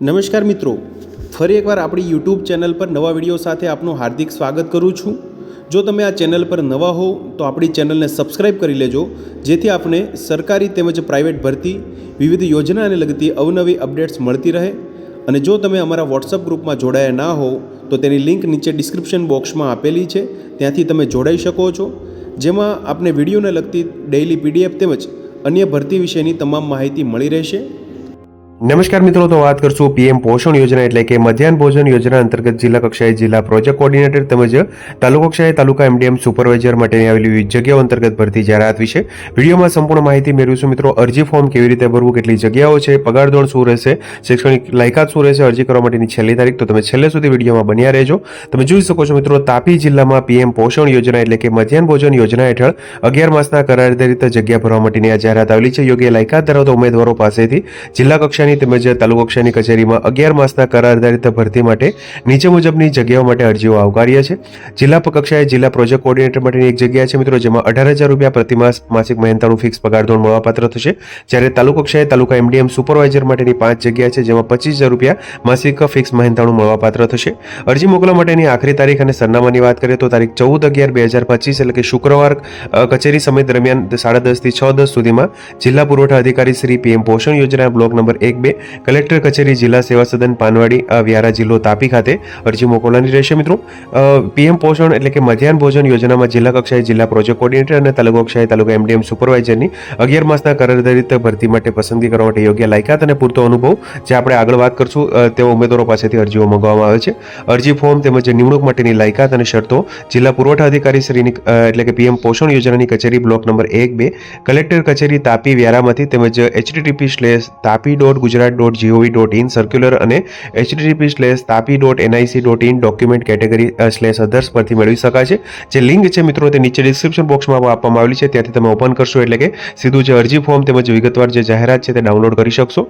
નમસ્કાર મિત્રો, ફરી એકવાર આપણી યુટ્યુબ ચેનલ પર નવા વિડીયો સાથે આપનું હાર્દિક સ્વાગત કરું છું। જો તમે આ ચેનલ પર નવા હો તો આપણી ચેનલને સબસ્ક્રાઈબ કરી લેજો, જેથી આપને સરકારી તેમજ પ્રાઇવેટ ભરતી વિવિધ યોજનાને લગતી અવનવી અપડેટ્સ મળતી રહે। અને જો તમે અમારા વોટ્સઅપ ગ્રુપમાં જોડાયા ના હો તો તેની લિંક નીચે ડિસ્ક્રિપ્શન બોક્સમાં આપેલી છે, ત્યાંથી તમે જોડાઈ શકો છો, જેમાં આપને વિડીયોને લગતી ડેઇલી PDF તેમજ અન્ય ભરતી વિશેની તમામ માહિતી મળી રહેશે। નમસ્કાર મિત્રો, તો વાત કરશું પીએમ પોષણ યોજના એટલે કે મધ્યાહન ભોજન યોજના અંતર્ગત જિલ્લા કક્ષાએ જિલ્લા પ્રોજેક્ટ કોર્ડિનેટર તેમજ તાલુકા કક્ષાએ તાલુકા MDM સુપરવાઇઝર માટેની આવેલી વિવિધ જગ્યાઓ અંતર્ગત ભરતી જાહેરાત વિશે વિડીયોમાં સંપૂર્ણ માહિતી મેળવીશું। મિત્રો, અરજી ફોર્મ કેવી રીતે ભરવું, કેટલી જગ્યાઓ છે, પગાર ધોરણ શું રહેશે, શૈક્ષણિક લાયકાત શું રહેશે, અરજી કરવા માટેની છેલ્લી તારીખ, તો તમે છેલ્લે સુધી વિડીયોમાં બન્યા રહેજો। તમે જોઈ શકો છો મિત્રો, તાપી જિલ્લામાં પીએમ પોષણ યોજના એટલે કે મધ્યાહન ભોજન યોજના હેઠળ 11 માસના કરાર આધારિત જગ્યા ભરવા માટેની આ જાહેરાત આવેલી છે। યોગ્ય લાયકાત ધરાવતા ઉમેદવારો પાસેથી જિલ્લા કક્ષાની તેમજ તાલુકા કક્ષાની કચેરીમાં 11 માસના કરાર આધારિત ભરતી માટે નીચે મુજબની જગ્યાઓ માટે અરજીઓ આવકાર્ય છે। જિલ્લા કક્ષાએ જિલ્લા પ્રોજેક્ટ કોર્ડિનેટર માટેની એક જગ્યા છે મિત્રો, જેમાં 18,000 રૂપિયા પ્રતિમાસ માસિક મહેનતાણું ફિક્સ પગાર ધોરણ મળવાપાત્ર થશે। જ્યારે તાલુકા કક્ષાએ તાલુકા MDM સુપરવાઇઝર માટેની 5 જગ્યા છે, જેમાં 25,000 રૂપિયા માસિક ફિક્સ મહેનતાણું મળવાપાત્ર થશે। અરજી મોકલવા માટેની આખરી તારીખ અને સરનામાની વાત કરીએ તો તારીખ 14/11/2025 એટલે કે શુક્રવાર કચેરી સમય દરમિયાન 10:30 થી 6:10 સુધીમાં જિલ્લા પુરવઠા અધિકારી શ્રી પીએમ પોષણ યોજના બ્લોક નંબર 1-2 કલેક્ટર કચેરી જિલ્લા સેવા સદન પાનવાડી વ્યારા જિલ્લો તાપી ખાતે અરજી મોકલવાની રહેશે। મિત્રો, પીએમ પોષણ એટલે કે મધ્યાહન ભોજન યોજનામાં જિલ્લા કક્ષાએ જિલ્લા પ્રોજેક્ટ કોર્ડિનેટર અને તાલુકા કક્ષાએ તાલુકા MDM સુપરવાઇઝરની 11 માસના કરાર આધારિત ભરતી માટે પસંદગી કરવા માટે યોગ્ય લાયકાત અને પૂરતો અનુભવ, જે આપણે આગળ વાત કરશું, તેવા ઉમેદવારો પાસેથી અરજીઓ મંગાવવામાં આવે છે। અરજી ફોર્મ તેમજ નિમણૂક માટેની લાયકાત અને શરતો જિલ્લા પુરવઠા અધિકારી શ્રીની એટલે કે પીએમ પોષણ યોજનાની કચેરી બ્લોક નંબર 1-2 કલેક્ટર કચેરી તાપી વ્યારામાંથી તેમજ http://tapi.gujarat.gov.in સર્ક્યુલર અને http://tapi.nic.in ડોક્યુમેન્ટ કેટેગરી/અધર્સ પરથી મેળવી શકાય છે। જે લિંક છે મિત્રો તે નીચે ડિસ્ક્રિપ્શન બોક્સમાં આપવામાં આવેલી છે, ત્યાંથી તમે ઓપન કરશો એટલે કે સીધું જે અરજી ફોર્મ તેમજ વિગતવાર જે જાહેરાત છે તે ડાઉનલોડ કરી શકશો।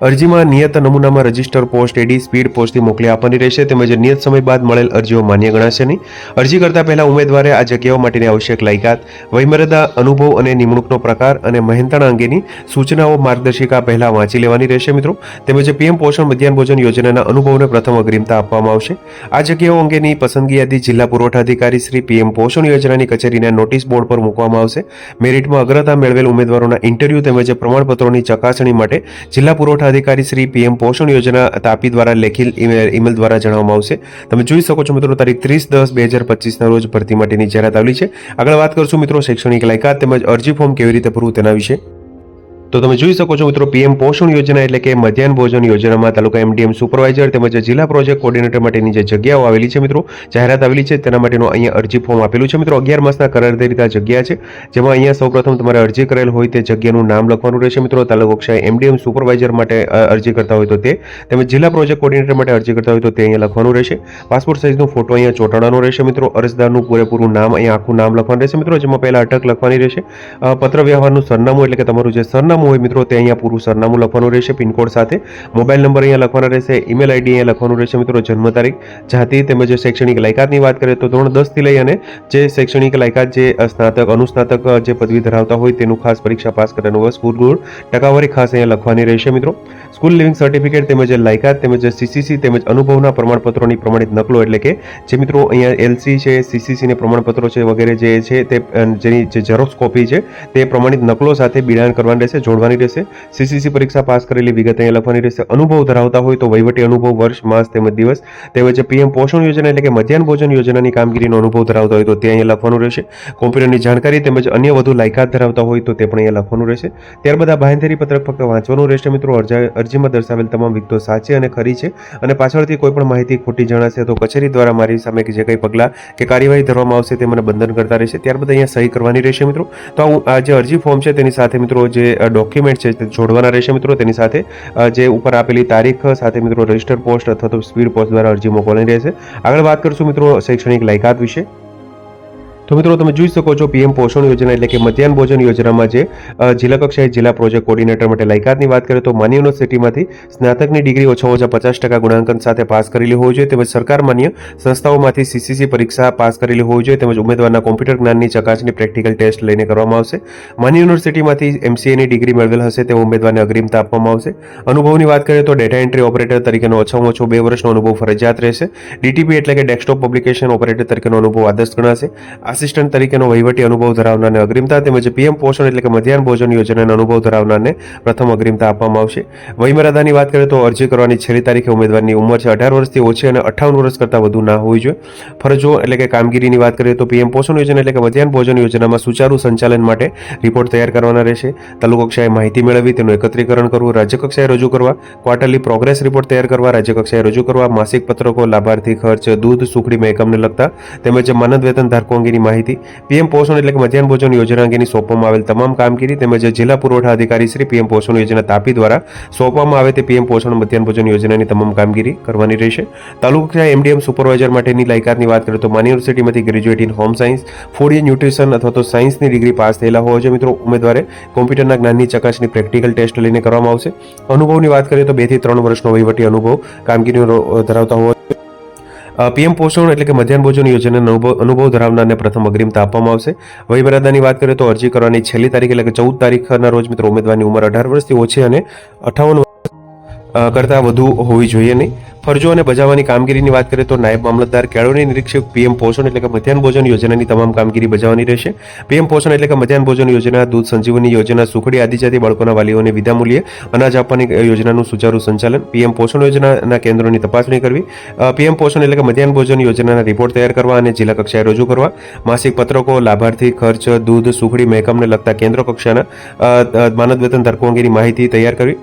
અરજીમાં નિયત નમૂનામાં રજિસ્ટર પોસ્ટ એડી સ્પીડ પોસ્ટથી મોકલી આપવાની રહેશે, તેમજ નિયત સમય બાદ મળેલ અરજીઓ માન્ય ગણાશે નહીં। અરજી કરતા પહેલા ઉમેદવારે આ જગ્યાઓ માટેની આવશ્યક લાયકાત, વયમર્યાદા, અનુભવ અને નિમણૂકનો પ્રકાર અને મહેનતાણા અંગેની સૂચનાઓ માર્ગદર્શિકા પહેલા વાંચી લેવાની રહેશે મિત્રો। તેમજ પીએમ પોષણ મધ્યાહન ભોજન યોજનાના અનુભવને પ્રથમ અગ્રિમતા આપવામાં આવશે। આ જગ્યાઓ અંગેની પસંદગી યાદી જિલ્લા પુરવઠા અધિકારી શ્રી પીએમ પોષણ યોજનાની કચેરીના નોટિસ બોર્ડ પર મૂકવામાં આવશે। મેરિટમાં અગ્રતા મેળવેલ ઉમેદવારોના ઇન્ટરવ્યુ તેમજ પ્રમાણપત્રોની ચકાસણી માટે જિલ્લા પુરવઠા અધિકારી શ્રી પીએમ પોષણ યોજના તાપી દ્વારા લેખિત ઈમેલ દ્વારા જણાવવામાં આવશે। તમે જોઈ શકો છો મિત્રો, તારીખ 30/10/2025 રોજ ભરતી માટેની જાહેરાત આવેલી છે। આગળ વાત કરશું મિત્રો શૈક્ષણિક લાયકાત તેમજ અરજી ફોર્મ કેવી રીતે ભરવું તેના વિશે। તો તમે જોઈ શકો છો મિત્રો, પીએમ પોષણ યોજના એટલે કે મધ્યાહન ભોજન યોજનામાં તાલુકા MDM સુપરવાઇઝર તેમજ જિલ્લા પ્રોજેક્ટ કોર્ડિનેટર માટેની જે જગ્યાઓ આવેલી છે મિત્રો, જાહેરાત આવેલી છે, તેના માટેનું અહીંયા અરજી ફોર્મ આપેલું છે મિત્રો। 11 માસના કરાર આધારિત આ જગ્યા છે, જેમાં અહીંયા સૌપ્રથમ તમારે અરજી કરેલ હોય તે જગ્યાનું નામ લખવાનું રહેશે મિત્રો। તાલુકા કક્ષાએ MDM સુપરવાઇઝર માટે અરજી કરતા હોય તો તે, તેમજ જિલ્લા પ્રોજેક્ટ કોર્ડિનેટર માટે અરજી કરતા હોય તો તે અહીંયા લખવાનું રહેશે। પાસપોર્ટ સાઇઝનો ફોટો અહીંયા ચોંટાડવાનો રહેશે મિત્રો। અરજદારનું પૂરેપૂરું નામ અહીંયા આખું નામ લખવાનું રહેશે મિત્રો, જેમાં પહેલા અટક લખવાની રહેશે। પત્ર વ્યવહારનું સરનામું એટલે કે તમારું જે સરનામું હોય મિત્રો તે અહીંયા પૂરું સરનામું લખવાનું રહેશે પિનકોડ સાથે। મોબાઈલ નંબર અહીંયા લખવાના રહેશે। ઈમેલ આઈડી અહીંયા લખવાનું રહેશે મિત્રો। જન્મ તારીખ, જાતિ તેમજ શૈક્ષણિક લાયકાતની વાત કરીએ તો ધોરણ 10 થી લઈ અને જે શૈક્ષણિક લાયકાત જે સ્નાતક અનુસ્નાતક જે પદવી ધરાવતા હોય તેનું ખાસ પરીક્ષા પાસ કરેલું હોય, સ્કૂલ ગુણ ટકાવારી ખાસ અહીંયા લખવાની રહેશે મિત્રો। સ્કૂલ લિવિંગ સર્ટિફિકેટ તેમજ લાયકાત તેમજ CCC તેમજ અનુભવના પ્રમાણપત્રોની પ્રમાણિત નકલો એટલે કે જે મિત્રો અહીંયા LC છે, CCC ને પ્રમાણપત્રો છે વગેરે જે છે તે જેની જે ઝેરોક્સ કોપી છે તે પ્રમાણિત નકલો સાથે બિડાણ કરવાની રહેશે, જોડવાની રહેશે। CCC પરીક્ષા પાસ કરેલી વિગત અહીંયા લખવાની રહેશે। અનુભવ ધરાવતા હોય તો વહીવટી અનુભવ, વર્ષ, માસ તેમજ દિવસ, તેમજ પીએમ પોષણ યોજના એટલે કે મધ્યાહન ભોજન યોજનાની કામગીરીનો અનુભવ ધરાવતા હોય તો તે અહીંયા લખવાનું રહેશે। કોમ્પ્યુટરની જાણકારી તેમજ અન્ય વધુ લાયકાત ધરાવતા હોય તો તે પણ અહીંયા લખવાનું રહેશે। ત્યારબાદ આ બાંહેધરી પત્રક ફક્ત વાંચવાનું રહેશે મિત્રો। અરજીમાં દર્શાવેલ તમામ વિગતો સાચી અને ખરી છે અને પાછળથી કોઈ પણ માહિતી ખોટી જણાશે તો કચેરી દ્વારા મારી સામે જે કંઈ પગલાં કે કાર્યવાહી ધરવામાં આવશે તે મને બંધન કરતા રહેશે। ત્યારબાદ અહીંયા સહી કરવાની રહેશે મિત્રો। તો આ જે અરજી ફોર્મ છે તેની સાથે મિત્રો જે ડોક્યુમેન્ટ છે તે જોડવાના રહેશે મિત્રો। તેની સાથે જે ઉપર આપેલી તારીખ સાથે મિત્રો રજિસ્ટર પોસ્ટ અથવા તો સ્પીડ પોસ્ટ દ્વારા અરજી મોકલવાની રહેશે। આગળ વાત કરશું મિત્રો શૈક્ષણિક લાયકાત વિશે। તો મિત્રો તમે જોઈ શકો છો પીએમ પોષણ યોજના એટલે કે મધ્યાહન ભોજન યોજનામાં જે જિલ્લા કક્ષાએ જિલ્લા પ્રોજેક્ટ કોર્ડિનેટર માટે લાયકાતની વાત કરીએ તો માન્ય યુનિવર્સિટીમાંથી સ્નાતકની ડિગ્રી ઓછામાં ઓછા 50% ગુણાંકન સાથે પાસ કરેલી હોવી જોઈએ, તેમજ સરકાર માન્ય સંસ્થાઓમાંથી સીસીસી પરીક્ષા પાસ કરેલી હોવી જોઈએ, તેમજ ઉમેદવારના કોમ્પ્યુટર જ્ઞાનની ચકાસણી પ્રેક્ટિકલ ટેસ્ટ લઈને કરવામાં આવશે. માન્ય યુનિવર્સિટીમાંથી એમસીએની ડિગ્રી મેળવેલ હશે તેવા ઉમેદવારને અગ્રિમતા આપવામાં આવશે. અનુભવની વાત કરીએ તો ડેટા એન્ટ્રી ઓપરેટર તરીકેનો ઓછામાં ઓછો 2 વર્ષનો અનુભવ ફરજિયાત રહેશે. ડીટીપી એટલે કે ડેસ્કટોપ પબ્લિકેશન ઓપરેટર તરીકેનો અનુભવ આદર્શ ગણાશે. આસિસ્ટન્ટ તરીકેનો વહીવટી અનુભવ ધરાવનારને અગ્રિમતા, તેમજ પીએમ પોષણ એટલે કે મધ્યાહન ભોજન યોજનાનો અનુભવ ધરાવનારને પ્રથમ અગ્રિમતા આપવામાં આવશે. વયમર્યાદાની વાત કરીએ તો અરજી કરવાની છેલ્લી તારીખે ઉમેદવારની ઉંમર છે 18 વર્ષથી ઓછી અને 58 વર્ષ કરતાં વધુ ના હોવી જોઈએ. ફરજો એટલે કે કામગીરીની વાત કરીએ તો પીએમ પોષણ યોજના એટલે કે મધ્યાહન ભોજન યોજનામાં સુચારુ સંચાલન માટે રિપોર્ટ તૈયાર કરવાના રહેશે. તાલુકા કક્ષાએ માહિતી મેળવી તેનું એકત્રીકરણ કરવું, રાજ્ય કક્ષાએ રજૂ કરવા, ક્વાર્ટરલી પ્રોગ્રેસ રિપોર્ટ તૈયાર કરવા, રાજ્ય કક્ષાએ રજૂ કરવા, માસિક પત્રકો, લાભાર્થી ખર્ચ, દૂધ સુખડી મહેકમને લગતા તેમજ માનદ વેતન ધારકો અંગેની માહિતી, પીએમ પોષણ એટલે કે મધ્યાહન ભોજન યોજના અંગેની સોંપવામાં આવેલ તમામ કામગીરી, તેમજ જિલ્લા પુરવઠા અધિકારી શ્રી પીએમ પોષણ યોજના તાપી દ્વારા સોંપવામાં આવે તે પીએમ પોષણ મધ્યાહન ભોજન યોજનાની તમામ કામગીરી કરવાની રહેશે. તાલુકા એમડીએમ સુપરવાઇઝર માટેની લાયકાતની વાત કરીએ તો માન્ય યુનિવર્સિટીમાંથી graduate in home science, food and nutrition અથવા તો સાયન્સની ડિગ્રી પાસ થયેલા હોવા જોઈએ. મિત્રો ઉમેદવારે કોમ્પ્યુટરના જ્ઞાનની ચકાસણી પ્રેક્ટિકલ ટેસ્ટ લઈને કરવામાં આવશે. અનુભવની વાત કરીએ તો 2 થી 3 વર્ષનો વહીવટી અનુભવ કામગીરીનો ધરાવતા હોવા. પીએમ પોષણ એટલે કે મધ્યાહન ભોજન યોજનાનો અનુભવ ધરાવનારને પ્રથમ અગ્રિમતા આપવામાં આવશે. વયમર્યાદાની વાત કરીએ તો અરજી કરવાની છેલ્લી તારીખ એટલે કે 14 તારીખના રોજ મિત્રો ઉમેદવારની ઉંમર 18 વર્ષથી ઓછી અને 58 કરતાં વધુ હોવી જોઈએ નહીં. ફરજો અને બજાવવાની કામગીરીની વાત કરીએ તો નાયબ મામલતદાર, કેળવણી નિરીક્ષક પીએમ પોષણ એટલે કે મધ્યાહન ભોજન યોજનાની તમામ કામગીરી બજાવવાની રહેશે. પીએમ પોષણ એટલે કે મધ્યાહન ભોજન યોજના, દૂધ સંજીવની યોજના, સુખડી આદિજાતિ બાળકોના વાલીઓને વિનામૂલ્યે અનાજ આપવાની યોજનાનું સુચારુ સંચાલન, પીએમ પોષણ યોજનાના કેન્દ્રોની તપાસણી કરવી, પીએમ પોષણ એટલે કે મધ્યાહન ભોજન યોજનાના રિપોર્ટ તૈયાર કરવા અને જિલ્લા કક્ષાએ રજૂ કરવા, માસિક પત્રકો, લાભાર્થી ખર્ચ, દૂધ સુખડી મહેકમને લગતા કેન્દ્ર કક્ષાના માનદ વેતન ધારકો અંગેની માહિતી તૈયાર કરવી,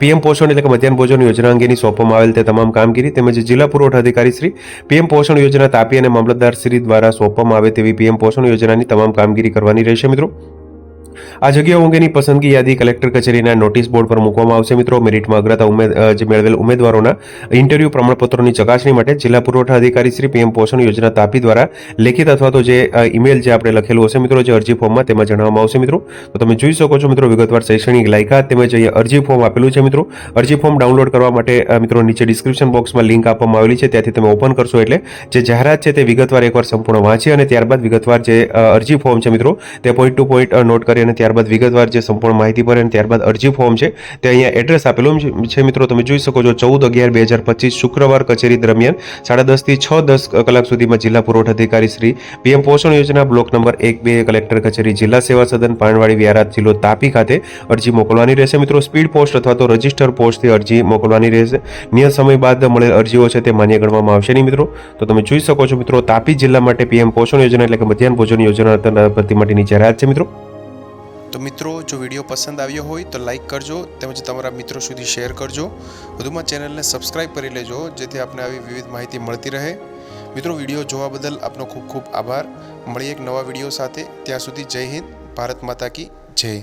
પીએમ પોષણ એટલે કે મધ્યાહન ભોજન યોજના અંગેની સોંપવામાં આવેલ તે તમામ કામગીરી, તેમજ જિલ્લા પુરવઠા અધિકારી શ્રી પીએમ પોષણ યોજના તાપી અને મામલતદાર શ્રી દ્વારા સોંપવામાં આવે તેવી પીએમ પોષણ યોજનાની તમામ કામગીરી કરવાની રહેશે. મિત્રો આ જગ્યાઓ અંગેની પસંદગી યાદી કલેક્ટર કચેરીના નોટિસ બોર્ડ પર મૂકવામાં આવશે. મિત્રો મેરિટમાં અગ્રતા જે મેળવેલ ઉમેદવારોના ઇન્ટરવ્યુ પ્રમાણપત્રોની ચકાસણી માટે જિલ્લા પુરવઠા અધિકારી શ્રી પીએમ પોષણ યોજના તાપી દ્વારા લેખિત અથવા તો જે ઈમેલ જે આપણે લખેલું હશે મિત્રો જે અરજી ફોર્મમાં તેમાં જણાવવામાં આવશે. મિત્રો તો તમે જોઈ શકો છો મિત્રો વિગતવાર શૈક્ષણિક લાયકાત તેમજ અહીંયા અરજી ફોર્મ આપેલું છે. મિત્રો અરજી ફોર્મ ડાઉનલોડ કરવા માટે મિત્રો નીચે ડિસ્ક્રિપ્શન બોક્સમાં લિંક આપવામાં આવેલી છે, ત્યાંથી તમે ઓપન કરશો એટલે જે જાહેરાત છે તે વિગતવાર એકવાર સંપૂર્ણ વાંચી અને ત્યારબાદ વિગતવાર જે અરજી ફોર્મ છે મિત્રો તે પોઈન્ટ ટુ પોઈન્ટ નોટ કરી અને ત્યારબાદ વિગતવાર જે સંપૂર્ણ માહિતી ભરે અને ત્યારબાદ અરજી ફોર્મ છે તે અહીંયા એડ્રેસ આપેલું છે. મિત્રો તમે જોઈ શકો છો 14/11/2025 શુક્રવાર કચેરી દરમિયાન 10:30 થી 6:10 કલાક સુધીમાં જિલ્લા પુરવઠા અધિકારી શ્રી પીએમ પોષણ યોજના બ્લોક નંબર 1-2 કલેક્ટર કચેરી જિલ્લા સેવા સદન પાણવાડી વ્યારાત જિલ્લો તાપી ખાતે અરજી મોકલવાની રહેશે. મિત્રો સ્પીડ પોસ્ટ અથવા તો રજિસ્ટર પોસ્ટથી અરજી મોકલવાની રહેશે. નિયત સમય બાદ મળેલ અરજીઓ છે તે માન્ય ગણવામાં આવશે નહીં. મિત્રો તો તમે જોઈ શકો છો મિત્રો તાપી જિલ્લા માટે પીએમ પોષણ યોજના એટલે કે મધ્યાહન ભોજન યોજના ભરતી માટેની જાહેરાત છે. મિત્રો તો મિત્રો જો વિડીયો પસંદ આવ્યો હોય તો લાઈક કરજો તેમજ તમારા મિત્રો સુધી શેર કરજો. વધુમાં ચેનલને સબસ્ક્રાઈબ કરી લેજો જેથી આપને આવી વિવિધ માહિતી મળતી રહે. મિત્રો વિડીયો જોવા બદલ આપનો ખૂબ ખૂબ આભાર. મળીએ એક નવા વિડીયો સાથે. ત્યાં સુધી જય હિન્દ, ભારત માતા કી જય.